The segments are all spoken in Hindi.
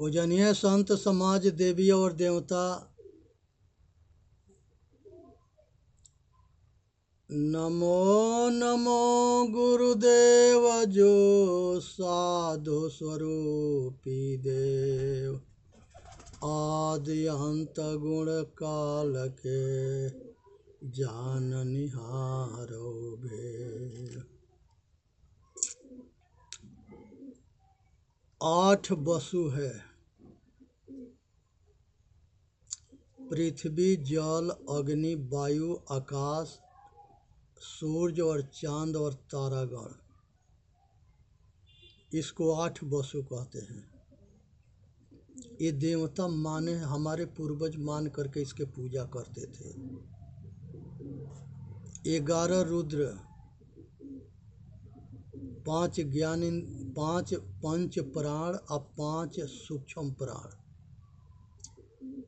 पूजनीय संत समाज, देवी और देवता, नमो नमो गुरुदेव जो साधु स्वरूपी देव, आदि अंत गुण काल के जाननिहारो भेद। 8 वसु है, पृथ्वी, जल, अग्नि, वायु, आकाश, सूर्य और चांद और तारागण। इसको 8 वसु कहते हैं। ये देवता माने, हमारे पूर्वज मान करके इसके पूजा करते थे। 11 रुद्र, 5 ज्ञान, 5 पंच प्राण और 5 सूक्ष्म प्राण।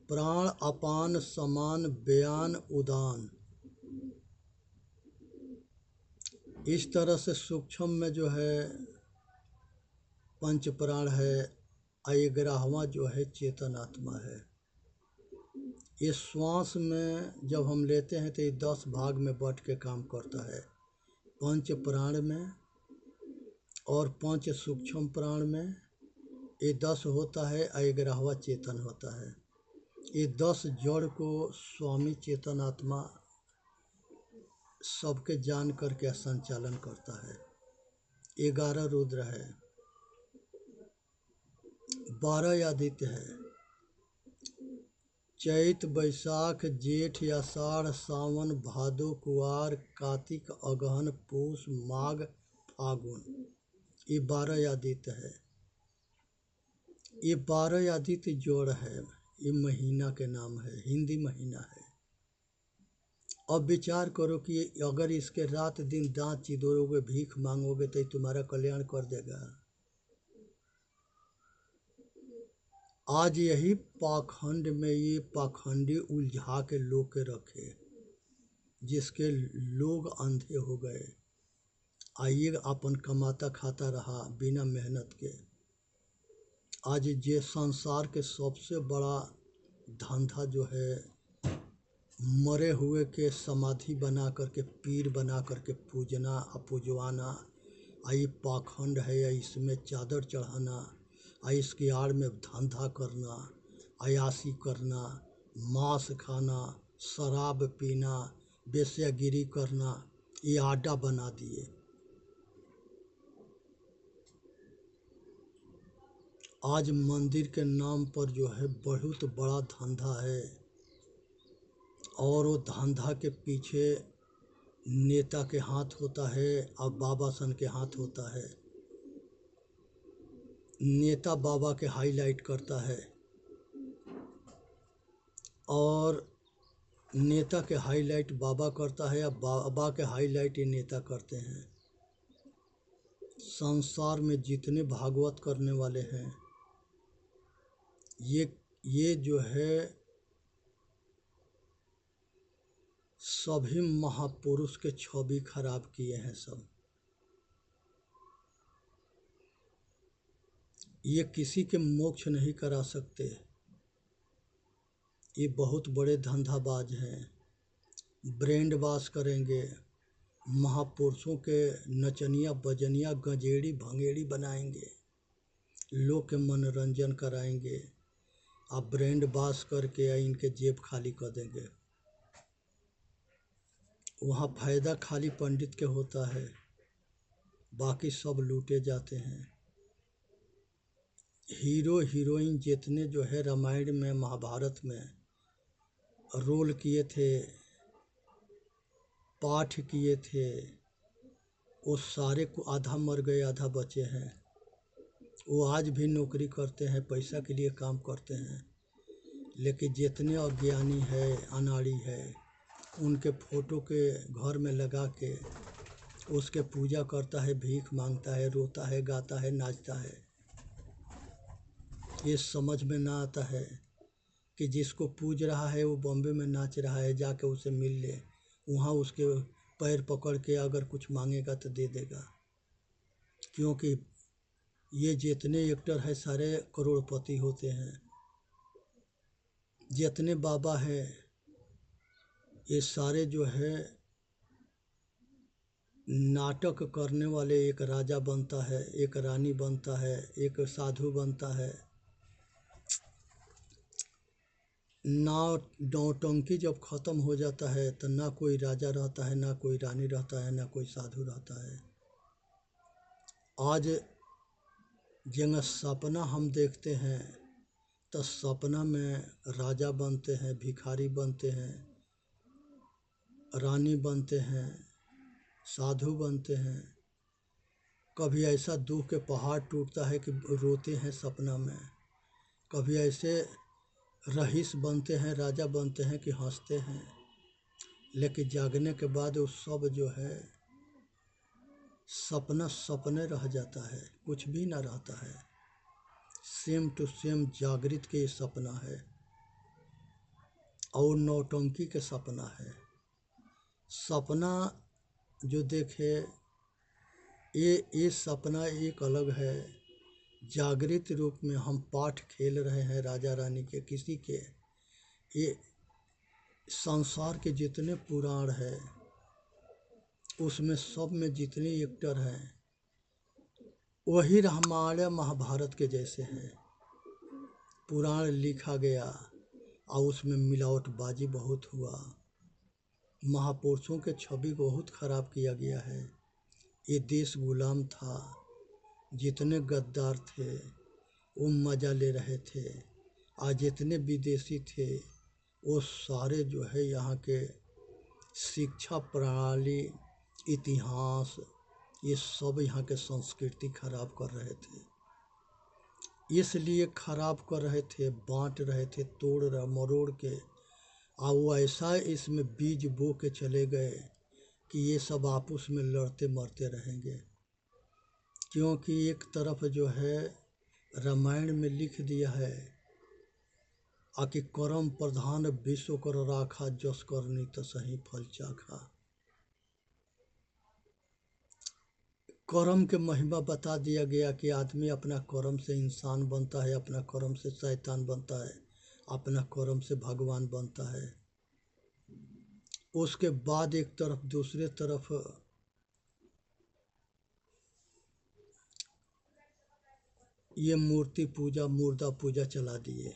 प्राण अपान, समान, व्यान, उदान। इस तरह से सूक्ष्म में जो है पंच प्राण है, 11वां जो है चेतन आत्मा है। ये श्वास में जब हम लेते हैं तो ये 10 भाग में बट के काम करता है। पंच प्राण में और 5 सूक्ष्म प्राण में ये 10 होता है, 11वां चेतन होता है। ये 10 जड़ को स्वामी चेतन आत्मा सबके जान करके संचालन करता है। 11 रुद्र है, 12 आदित्य है। चैत, बैसाख, जेठ, आषाढ़, सावन, भादो, कुआर, कार्तिक, अगहन, पूस, माघ, फागुन। ये 12 आदित्य है। ये 12 आदित्य जोड़ है। ये महीना के नाम है, हिंदी महीना है। अब विचार करो कि अगर इसके रात दिन दांत चिदोरोगे, भीख मांगोगे तो तुम्हारा कल्याण कर देगा। आज यही पाखंड में ये पाखंडी उलझा के लोग के रखे, जिसके लोग अंधे हो गए। आइए अपन कमाता खाता रहा बिना मेहनत के। आज ये संसार के सबसे बड़ा धंधा जो है, मरे हुए के समाधि बना करके, पीर बना करके पूजना और पूजवाना। आई पाखंड है, या इसमें चादर चढ़ाना, आई इसकी आड़ में धंधा करना, अयासी करना, मांस खाना, शराब पीना, वेश्यागिरी करना, ये आडा बना दिए। आज मंदिर के नाम पर जो है बहुत बड़ा धंधा है, और वो धंधा के पीछे नेता के हाथ होता है और बाबा सन के हाथ होता है। नेता बाबा के हाईलाइट करता है और नेता के हाईलाइट बाबा करता है, या बाबा के हाईलाइट ये नेता करते हैं। संसार में जितने भागवत करने वाले हैं, ये जो है सभी महापुरुष के छवि खराब किए हैं सब। ये किसी के मोक्ष नहीं करा सकते। ये बहुत बड़े धंधाबाज हैं। ब्रेंड वॉश करेंगे, महापुरुषों के नचनिया बजनिया गंजेड़ी भंगेड़ी बनाएंगे, लोग के मनोरंजन कराएंगे, आप ब्रेंड वॉश करके इनके जेब खाली कर देंगे। वहाँ फायदा खाली पंडित के होता है, बाकी सब लूटे जाते हैं। हीरो हीरोइन जितने जो है रामायण में महाभारत में रोल किए थे, पाठ किए थे, वो सारे को आधा मर गए आधा बचे हैं। वो आज भी नौकरी करते हैं, पैसा के लिए काम करते हैं। लेकिन जितने अज्ञानी है, अनाड़ी है, उनके फोटो के घर में लगा के उसके पूजा करता है, भीख मांगता है, रोता है, गाता है, नाचता है। ये समझ में ना आता है कि जिसको पूज रहा है वो बॉम्बे में नाच रहा है, जाके उसे मिल ले, वहाँ उसके पैर पकड़ के अगर कुछ मांगेगा तो दे देगा। क्योंकि ये जितने एक्टर हैं सारे करोड़पति होते हैं, जितने बाबा हैं ये सारे जो है नाटक करने वाले, एक राजा बनता है, एक रानी बनता है, एक साधु बनता है। नौटंकी जब खत्म हो जाता है तो ना कोई राजा रहता है, ना कोई रानी रहता है, ना कोई साधु रहता है। आज जगह सपना हम देखते हैं तो सपना में राजा बनते हैं, भिखारी बनते हैं, रानी बनते हैं, साधु बनते हैं। कभी ऐसा दुख के पहाड़ टूटता है कि रोते हैं सपना में, कभी ऐसे रईस बनते हैं, राजा बनते हैं कि हंसते हैं। लेकिन जागने के बाद वो सब जो है सपना सपने रह जाता है, कुछ भी ना रहता है। सेम टू सेम जागृत के सपना है और नौटंकी के सपना है। सपना जो देखे ये सपना एक अलग है। जागृत रूप में हम पाठ खेल रहे हैं राजा रानी के, किसी के, ये संसार के जितने पुराण है उसमें सब में जितने एक्टर हैं वही रामायण महाभारत के जैसे हैं। पुराण लिखा गया और उसमें मिलावटबाजी बहुत हुआ, महापुरुषों के छवि को बहुत खराब किया गया है। ये देश गुलाम था, जितने गद्दार थे वो मज़ा ले रहे थे, आज जितने विदेशी थे वो सारे जो है यहाँ के शिक्षा प्रणाली, इतिहास, ये सब यहाँ के संस्कृति खराब कर रहे थे। इसलिए खराब कर रहे थे, बांट रहे थे, तोड़ रहे मरोड़ के, और वो ऐसा इसमें बीज बो के चले गए कि ये सब आपस में लड़ते मरते रहेंगे। क्योंकि एक तरफ जो है रामायण में लिख दिया है आकि कर्म प्रधान विश्व कर राखा, जस करनी तसहि फल चाखा। कर्म के महिमा बता दिया गया कि आदमी अपना कर्म से इंसान बनता है, अपना कर्म से शैतान बनता है, अपना कर्म से भगवान बनता है। उसके बाद एक तरफ दूसरे तरफ ये मूर्ति पूजा, मुर्दा पूजा चला दिए।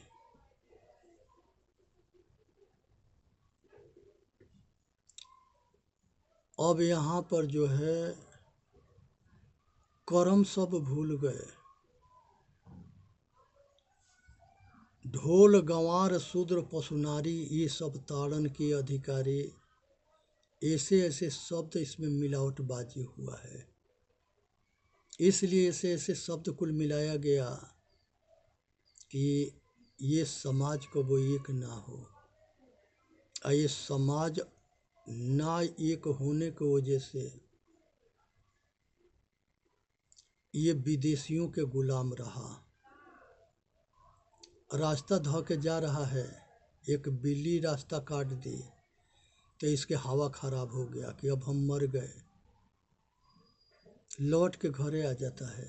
अब यहाँ पर जो है कर्म सब भूल गए। ढोल गंवार शूद्र पशुनारी ये सब ताड़न के अधिकारी, ऐसे ऐसे शब्द इसमें मिलावटबाजी हुआ है। इसलिए ऐसे ऐसे शब्द कुल मिलाया गया कि ये समाज को वो एक ना हो। और ये समाज ना एक होने की वजह से ये विदेशियों के गुलाम रहा। रास्ता धो के जा रहा है, एक बिल्ली रास्ता काट दी तो इसके हवा खराब हो गया कि अब हम मर गए, लौट के घरे आ जाता है।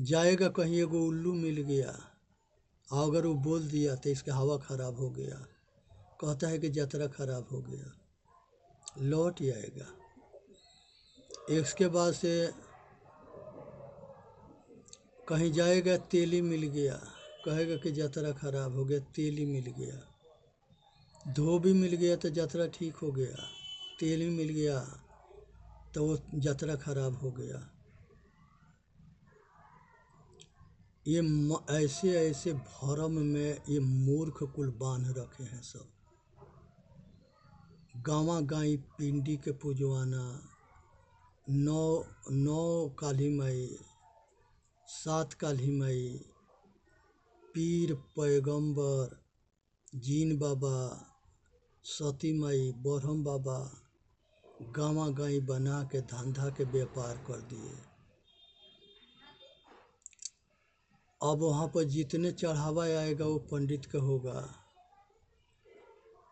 जाएगा कहीं, एगो उल्लू मिल गया, अगर वो बोल दिया तो इसका हवा खराब हो गया, कहता है कि यात्रा खराब हो गया, लौट आएगा। इसके बाद से कहीं जाएगा, तेली मिल गया, कहेगा कि यात्रा खराब हो गया, तेली मिल गया। धोबी मिल गया तो यात्रा ठीक हो गया, तेली मिल गया तो वो यात्रा खराब हो गया। ये ऐसे ऐसे भरम में ये मूर्ख कुल बांध रखे हैं सब। गाँव गाई पिंडी के पुजवाना, नौ काली माई, 7 काली माई, पीर पैगंबर, जीन बाबा, सती माई, बरहम बाबा, गाँव गाई बना के धंधा के व्यापार कर दिए। अब वहाँ पर जितने चढ़ावा आएगा वो पंडित का होगा,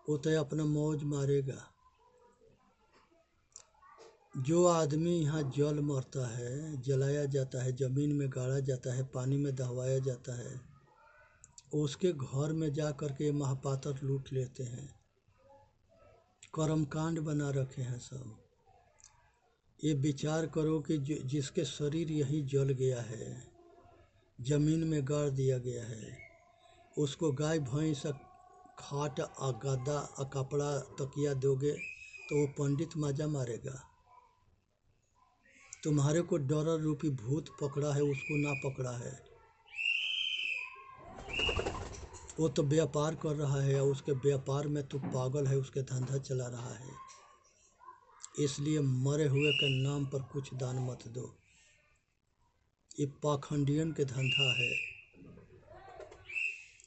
वो तो अपना मौज मारेगा। जो आदमी यहाँ जल मरता है, जलाया जाता है, ज़मीन में गाड़ा जाता है, पानी में दहवाया जाता है, उसके घर में जा कर के महापात्र लूट लेते हैं, कर्मकांड बना रखे हैं सब। ये विचार करो कि जिसके शरीर यही जल गया है, ज़मीन में गाड़ दिया गया है, उसको गाय भैंस खाट गद्दा कपड़ा तकिया दोगे तो वो पंडित माजा मारेगा। तुम्हारे को डर रूपी भूत पकड़ा है, उसको ना पकड़ा है। वो तो व्यापार कर रहा है, उसके व्यापार में तो पागल है, उसके धंधा चला रहा है। इसलिए मरे हुए के नाम पर कुछ दान मत दो, ये पाखंडियन के धंधा है।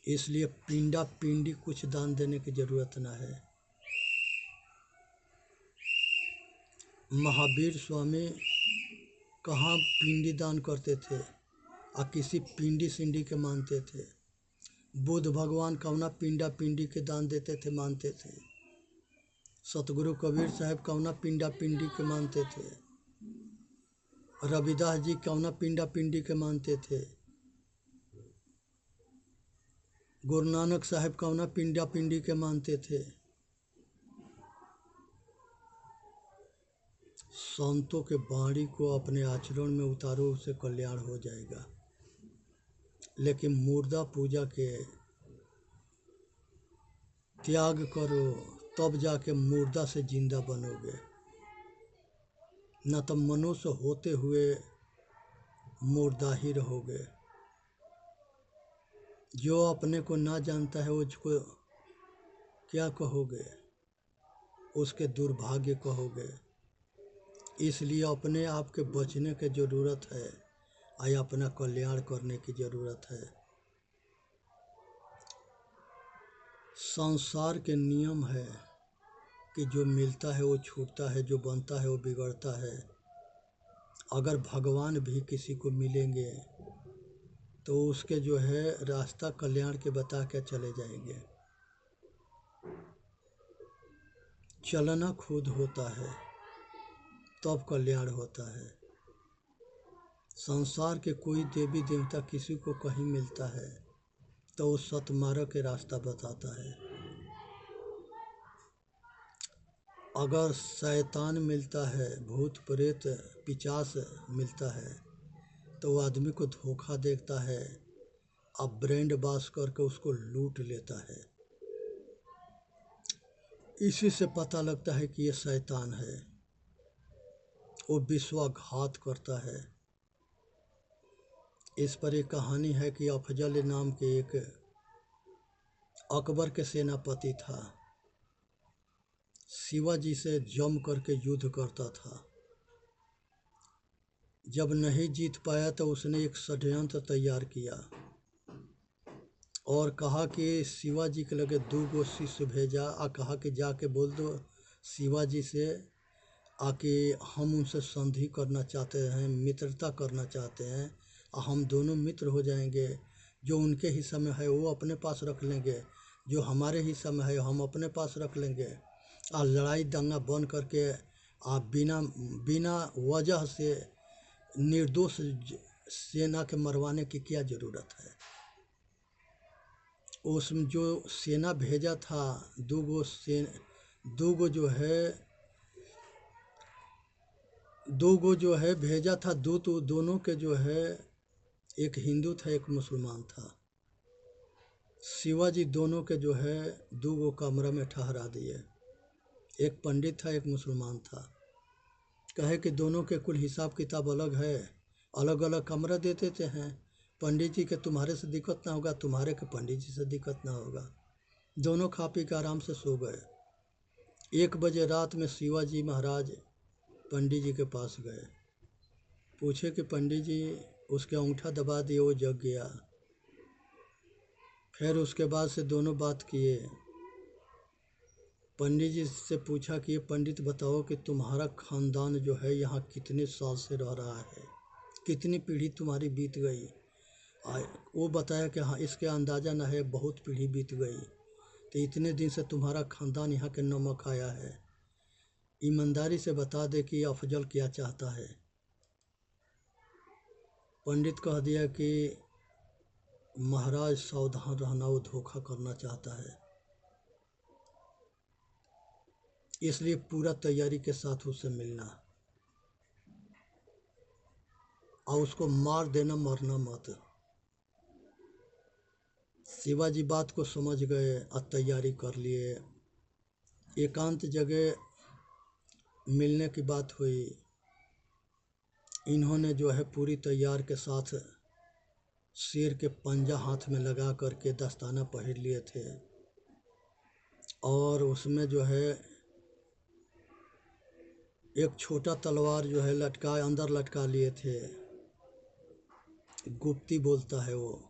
इसलिए पिंडा पिंडी कुछ दान देने की जरूरत ना है। महावीर स्वामी कहाँ पिंडी दान करते थे और किसी पिंडी सिंडी के मानते थे। बुद्ध भगवान कौना पिंडा पिंडी के दान देते थे, मानते थे। सतगुरु कबीर साहब कौना पिंडा पिंडी के मानते थे। रविदास जी कौना पिंडा पिंडी के मानते थे। गुरु नानक साहब कौना पिंडा पिंडी के मानते थे। संतों के वाणी को अपने आचरण में उतारो, उससे कल्याण हो जाएगा। लेकिन मुर्दा पूजा के त्याग करो, तब जाके मुर्दा से जिंदा बनोगे, न तो मनुष्य होते हुए मुर्दा ही रहोगे। जो अपने को ना जानता है उसको क्या कहोगे, उसके दुर्भाग्य कहोगे। इसलिए अपने आप के बचने की ज़रूरत है और अपना कल्याण करने की ज़रूरत है। संसार के नियम है कि जो मिलता है वो छूटता है, जो बनता है वो बिगड़ता है। अगर भगवान भी किसी को मिलेंगे तो उसके जो है रास्ता कल्याण के बता के चले जाएंगे। चलना खुद होता है तब कल्याण होता है। संसार के कोई देवी देवता किसी को कहीं मिलता है तो वो सतमार्ग के रास्ता बताता है। अगर शैतान मिलता है, भूत प्रेत पिशाच मिलता है तो वो आदमी को धोखा देता है, अब ब्रेंड बास करके उसको लूट लेता है। इसी से पता लगता है कि ये शैतान है। वो विश्वासघात करता है। इस पर एक कहानी है कि अफजल नाम के एक अकबर के सेनापति था। शिवाजी से जम करके युद्ध करता था। जब नहीं जीत पाया तो उसने एक षड्यंत्र तैयार किया और कहा कि शिवाजी के लगे 2 शिष्य भेजा और कहा कि जाके बोल दो शिवाजी से आके हम उनसे संधि करना चाहते हैं, मित्रता करना चाहते हैं और हम दोनों मित्र हो जाएंगे। जो उनके हिस्सा में है वो अपने पास रख लेंगे, जो हमारे हिस्सा में है हम अपने पास रख लेंगे। और लड़ाई दंगा बन करके आप बिना वजह से निर्दोष सेना के मरवाने की क्या ज़रूरत है। उसमें जो सेना भेजा था 2 जो है भेजा था, तो दोनों के जो है एक हिंदू था एक मुसलमान था। शिवाजी दोनों के जो है 2 कमरा में ठहरा दिए। एक पंडित था एक मुसलमान था। कहे कि दोनों के कुल हिसाब किताब अलग है, अलग अलग कमरा दे देते हैं। पंडित जी के तुम्हारे से दिक्कत ना होगा, तुम्हारे के पंडित जी से दिक्कत ना होगा। दोनों खा पी के आराम से सो गए। 1 बजे रात में शिवाजी महाराज पंडित जी के पास गए, पूछे कि पंडित जी, उसके अंगूठा दबा दिए, वो जग गया। फिर उसके बाद से दोनों बात किए। पंडित जी से पूछा कि ये पंडित बताओ कि तुम्हारा खानदान जो है यहाँ कितने साल से रह रहा है, कितनी पीढ़ी तुम्हारी बीत गई। वो बताया कि हाँ इसके अंदाज़ा न है, बहुत पीढ़ी बीत गई, तो इतने दिन से तुम्हारा खानदान यहाँ के नमक आया है। ईमानदारी से बता दे कि अफजल क्या चाहता है। पंडित कह दिया कि महाराज सावधान रहना, वो धोखा करना चाहता है, इसलिए पूरा तैयारी के साथ उससे मिलना और उसको मार देना, मरना मत। शिवाजी बात को समझ गए और तैयारी कर लिए। एकांत जगह मिलने की बात हुई। इन्होंने जो है पूरी तैयार के साथ शेर के पंजा हाथ में लगा करके दस्ताना पहन लिए थे और उसमें जो है एक छोटा तलवार जो है अंदर लटका लिए थे। गुप्ती बोलता है वो,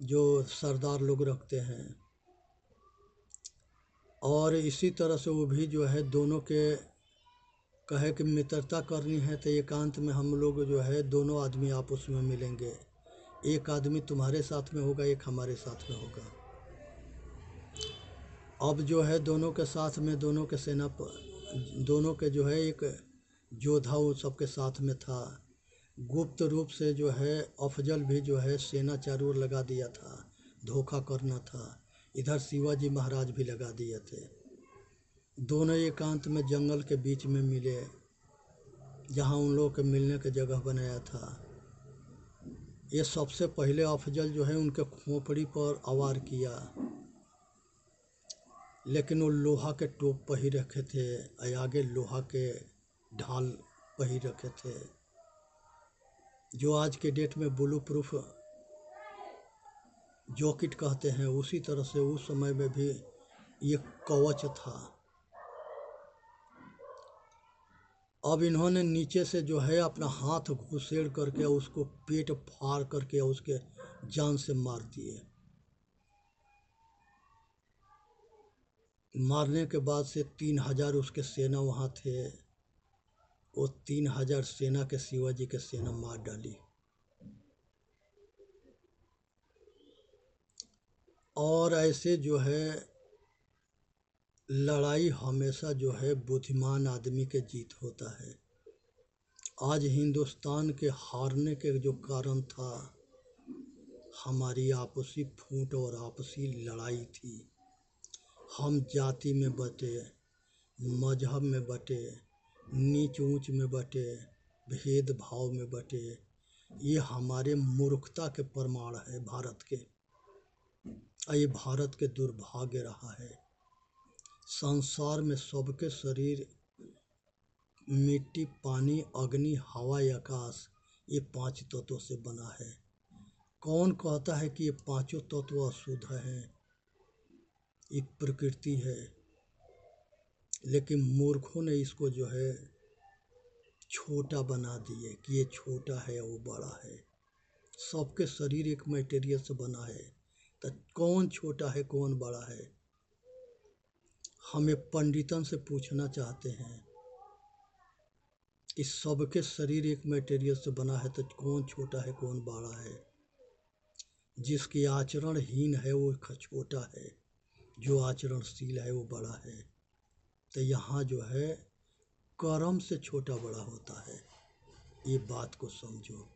जो सरदार लोग रखते हैं। और इसी तरह से वो भी जो है दोनों के कहे कि मित्रता करनी है तो एकांत में हम लोग जो है दोनों आदमी आपस में मिलेंगे, एक आदमी तुम्हारे साथ में होगा, एक हमारे साथ में होगा। अब जो है दोनों के साथ में दोनों के दोनों के जो है एक योद्धा वो सबके साथ में था। गुप्त रूप से जो है अफजल भी जो है सेना चारों ओर लगा दिया था, धोखा करना था। इधर शिवाजी महाराज भी लगा दिए थे। दोनों एकांत में जंगल के बीच में मिले, जहाँ उन लोगों के मिलने की जगह बनाया था। ये सबसे पहले अफजल जो है उनके खोपड़ी पर वार किया, लेकिन वो लोहा के टोप पहिर रखे थे और आगे लोहा के ढाल पहिर रखे थे, जो आज के डेट में बुलेट प्रूफ जैकेट कहते हैं। उसी तरह से उस समय में भी ये कवच था। अब इन्होंने नीचे से जो है अपना हाथ घुसेड़ करके उसको पेट फाड़ करके उसके जान से मार दिए। मारने के बाद से 3000 उसके सेना वहाँ थे, वो 3000 सेना के शिवाजी के सेना मार डाली। और ऐसे जो है लड़ाई हमेशा जो है बुद्धिमान आदमी के जीत होता है। आज हिंदुस्तान के हारने के जो कारण था, हमारी आपसी फूट और आपसी लड़ाई थी। हम जाति में बटे, मजहब में बटे, नीच ऊंच में बटे, भेदभाव में बटे। ये हमारे मूर्खता के प्रमाण है भारत के, और ये भारत के दुर्भाग्य रहा है। संसार में सबके शरीर मिट्टी, पानी, अग्नि, हवा, आकाश, ये 5 तत्वों से बना है। कौन कहता है कि ये 5 तत्व अशुद्ध हैं? ये प्रकृति है, लेकिन मूर्खों ने इसको जो है छोटा बना दिए कि ये छोटा है वो बड़ा है। सबके शरीर एक मटेरियल से बना है, तो कौन छोटा है कौन बड़ा है? हमें पंडितन से पूछना चाहते हैं कि सबके शरीर एक मटेरियल से बना है, तो कौन छोटा है कौन बड़ा है? जिसकी आचरणहीन है वो छोटा है, जो आचरणशील है वो बड़ा है। तो यहाँ जो है कर्म से छोटा बड़ा होता है, ये बात को समझो।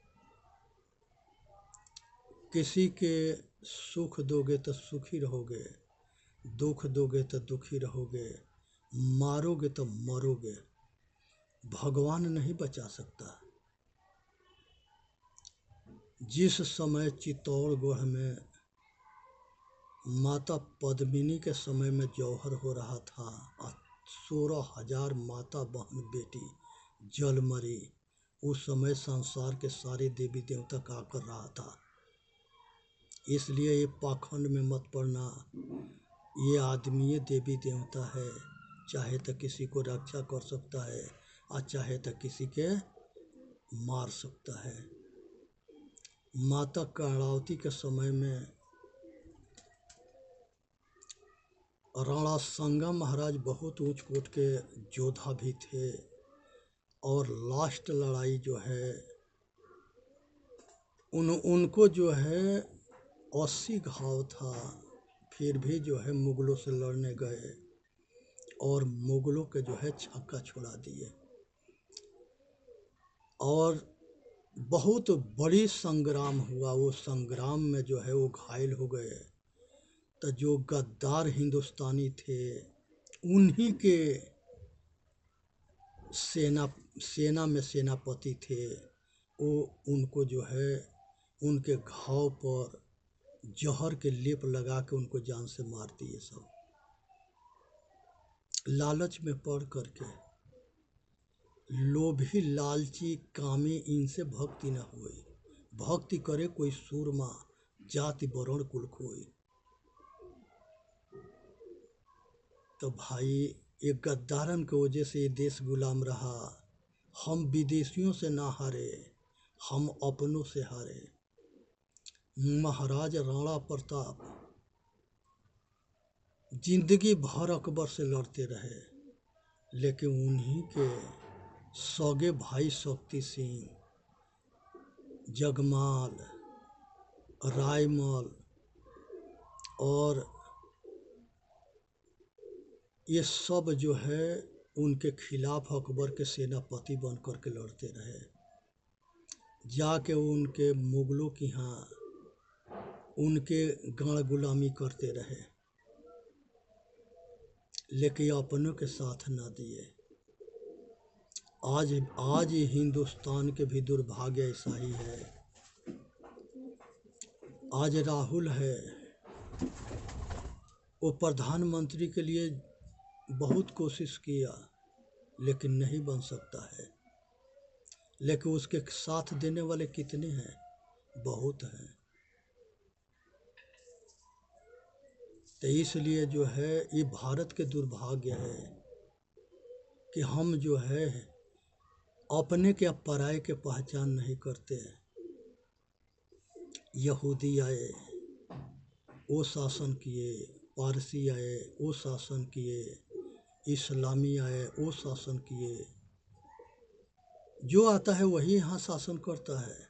किसी के सुख दोगे तो सुखी रहोगे, दुख दोगे तो दुखी रहोगे, मारोगे तो मरोगे। भगवान नहीं बचा सकता। जिस समय चित्तौड़गढ़ में माता पद्मिनी के समय में जौहर हो रहा था और 16,000 माता बहन बेटी जल मरी, उस समय संसार के सारे देवी देवता का कर रहा था। इसलिए ये पाखंड में मत पड़ना। ये आदमी देवी देवता है, चाहे तो किसी को रक्षा कर सकता है और चाहे तो किसी के मार सकता है। माता कर्णावती के समय में रणसंगा महाराज बहुत ऊंच कोट के योद्धा भी थे, और लास्ट लड़ाई जो है उनको जो है 80 घाव था, फिर भी जो है मुगलों से लड़ने गए और मुगलों के जो है छक्का छुड़ा दिए। और बहुत बड़ी संग्राम हुआ। वो संग्राम में जो है वो घायल हो गए। तो जो गद्दार हिंदुस्तानी थे उन्हीं के सेना में सेनापति थे, वो उनको जो है उनके घाव पर जहर के लेप लगा के उनको जान से मार दिए। सब लालच में पड़ करके, लोभी लालची कामी इनसे भक्ति न होई। भक्ति करे कोई सूरमा, जाति वर्ण कुल कोई। तो भाई ये गद्दारन के वजह से ये देश गुलाम रहा। हम विदेशियों से ना हारे, हम अपनों से हारे। महाराज राणा प्रताप जिंदगी भर अकबर से लड़ते रहे, लेकिन उन्हीं के सौगे भाई शक्ति सिंह, जगमाल, रायमल और ये सब जो है उनके खिलाफ अकबर के सेनापति बन कर के लड़ते रहे। जाके उनके मुगलों की यहाँ उनके गण गुलामी करते रहे, लेकिन अपनों के साथ ना दिए। आज हिंदुस्तान के भी दुर्भाग्य ऐसा ही है। आज राहुल है, वो प्रधानमंत्री के लिए बहुत कोशिश किया लेकिन नहीं बन सकता है। लेकिन उसके साथ देने वाले कितने हैं? बहुत हैं। तो इसलिए जो है ये भारत के दुर्भाग्य है कि हम जो है अपने के पराये के पहचान नहीं करते हैं। यहूदी आए, वो शासन किए, पारसी आए, वो शासन किए, इस्लामी आए, वो शासन किए। जो आता है वही यहाँ शासन करता है।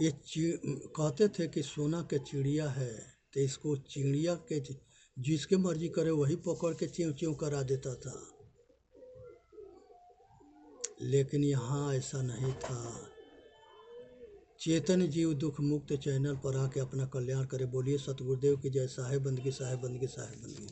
ये कहते थे कि सोना के चिड़िया है, तो इसको चिड़िया के जिसके मर्जी करे वही पकड़ के च्यों च्यों करा देता था। लेकिन यहाँ ऐसा नहीं था। चेतन जीव दुख मुक्त चैनल पर आके अपना कल्याण करे। बोलिए सतगुरुदेव की जय। साहेब बंदगी, साहेब बंदगी, साहेब बंदगी।